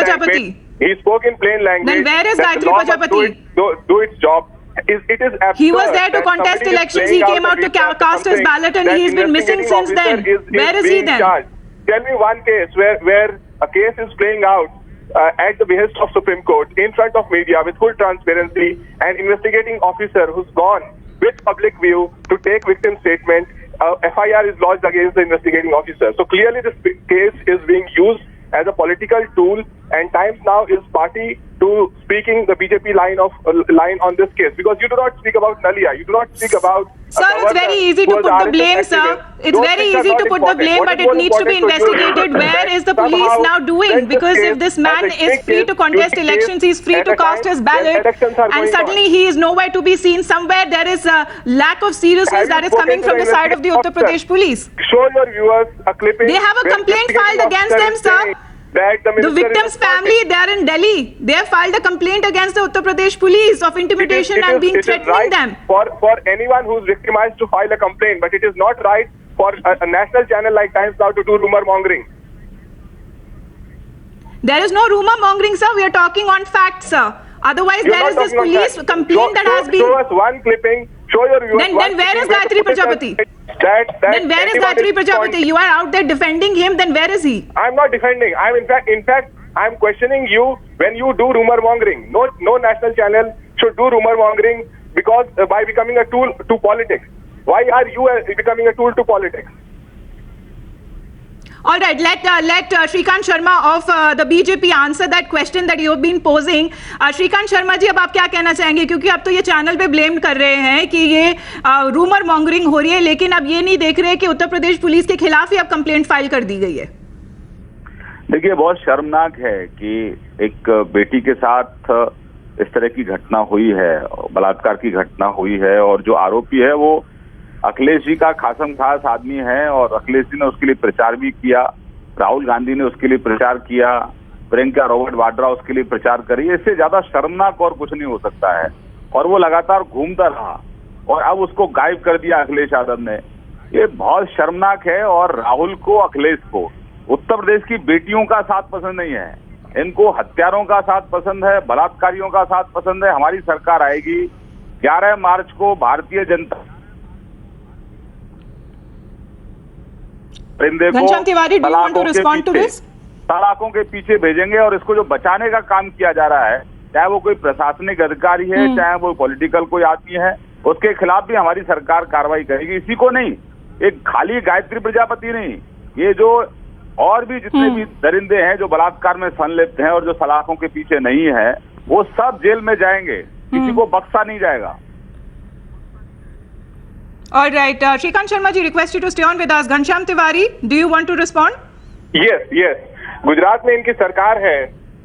Prajapati? He spoke in plain language. Then where is that Gayatri the law must Prajapati? do its job. It is absurd. He was there to that contest somebody is elections. playing He came out to cast his ballot, and he's been missing since then. Where is he then? Charged. Tell me one case where a case is playing out at the behest of Supreme Court in front of media with full transparency, and investigating officer who's gone with public view to take victim statement. FIR is lodged against the investigating officer. So clearly this case is being used as a political tool, and Times Now is party to speaking the BJP line on this case, because you do not speak about Nalia, you do not speak about. Sir, it's very easy to put the blame, sir. It's very easy to put the blame, but it needs to be investigated. Where is the police now doing? Because if this man is free to contest elections, he's free to cast his ballot, and suddenly he is nowhere to be seen. Somewhere there is a lack of seriousness that is coming from the side of the Uttar Pradesh police. Show your viewers a clipping. They have a complaint filed against them, sir. The victim's family, they are in Delhi. They have filed a complaint against the Uttar Pradesh police of intimidation and being threatening them. For anyone who's victimized to file a complaint, but it is not right for a national channel like Times Now to do rumor mongering. There is no rumor mongering, sir. We are talking on facts, sir. Otherwise, there is this police complaint that has been. Show us one clipping. Show your viewers. Then where is Gayatri Prajapati? Then where is Gayatri Prajapati? You are out there defending him. Then where is he? I'm not defending. I'm in fact, I'm questioning you when you do rumor mongering. No national channel should do rumor mongering, because by becoming a tool to politics. Why are you becoming a tool to politics? All right, let Shrikant Sharma of the BJP answer that question that you have been posing. Shrikant Sharma जी, अब आप क्या कहना चाहेंगे, क्योंकि आप तो ये channel पे ब्लेम कर रहे हैं कि ये रूमर मॉन्गरिंग हो रही है, लेकिन अब ये नहीं देख रहे कि उत्तर प्रदेश पुलिस के खिलाफ ही अब कंप्लेंट फाइल कर दी गई है। देखिए, बहुत शर्मनाक है कि एक बेटी के साथ इस तरह की घटना हुई है, बलात्कार की घटना हुई है, और जो आरोपी है वो अखिलेश जी का खासम खास आदमी है, और अखिलेश जी ने उसके लिए प्रचार भी किया, राहुल गांधी ने उसके लिए प्रचार किया, प्रियंका रॉबर्ट वाड्रा उसके लिए प्रचार करी। इससे ज्यादा शर्मनाक और कुछ नहीं हो सकता है। और वो लगातार घूमता रहा और अब उसको गायब कर दिया अखिलेश यादव ने। ये बहुत शर्मनाक है। और राहुल को, अखिलेश को उत्तर प्रदेश की बेटियों का साथ पसंद नहीं है, इनको हत्यारों का साथ पसंद है, बलात्कारियों का साथ पसंद है। हमारी सरकार आएगी 11 मार्च को, Bharatiya Janata Ghanshyam Tiwari, do you want to respond to this? सलाखों के पीछे भेजेंगे, और इसको जो बचाने का काम किया जा रहा है, चाहे वो कोई प्रशासनिक अधिकारी है, चाहे वो पॉलिटिकल कोई आदमी है, उसके खिलाफ भी हमारी सरकार कार्रवाई करेगी। इसी को नहीं, एक खाली गायत्री प्रजापति नहीं, ये जो और भी जितने भी दरिंदे हैं जो बलात्कार में संलिप्त हैं और जो सलाखों के पीछे नहीं है, वो सब जेल में जाएंगे, किसी को बख्शा नहीं जाएगा। All right, Shrikant Sharma ji, request you to stay on with us. Ghanshyam Tiwari, do you want to respond? Yes. Gujarat में इनकी सरकार है,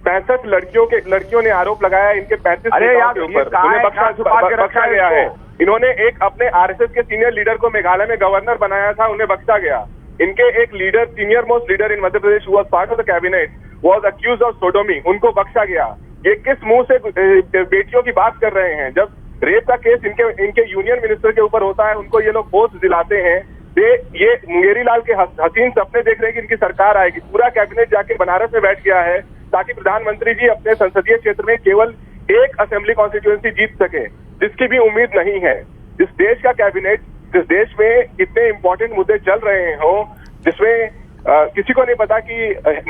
65 लड़कियों ने आरोप लगाया इनके 35 नेताओं के ऊपर, उन्हें बख्शा गया है। इन्होंने एक अपने आरएसएस के सीनियर लीडर को मेघालय में गवर्नर बनाया था, उन्हें बख्शा गया। इनके एक leader, senior most leader in Madhya Pradesh, हुआ part of the cabinet, was accused of sodomy, उनको बख्शा गया। ये किस मुंह से बेटियों की बात कर रहे हैं? जब रेप का केस इनके यूनियन मिनिस्टर के ऊपर होता है, उनको ये लोग पोस्ट दिलाते हैं। ये मुंगेरी लाल के हसीन सपने देख रहे हैं कि इनकी सरकार आएगी। पूरा कैबिनेट जाके बनारस में बैठ गया है ताकि प्रधानमंत्री जी अपने संसदीय क्षेत्र में केवल एक असेंबली कॉन्स्टिट्यूएंसी जीत सके, जिसकी भी उम्मीद नहीं है। जिस देश का कैबिनेट, जिस देश में इतने इंपॉर्टेंट मुद्दे चल रहे हो, जिसमें किसी को नहीं पता कि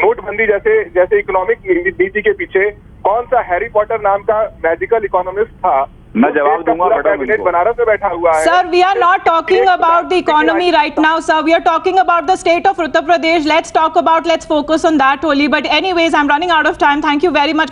नोटबंदी जैसे इकोनॉमिक नीति के पीछे कौन सा हैरी पॉटर नाम का मैजिकल इकोनॉमिस्ट था, मैं जवाब दूंगा। कैबिनेट बनारस में बैठा हुआ है। Sir, we are not talking about the economy right now, sir. We are talking about the state of Uttar Pradesh. Let's focus on that only. But anyways, I'm running out of time. Thank you very much.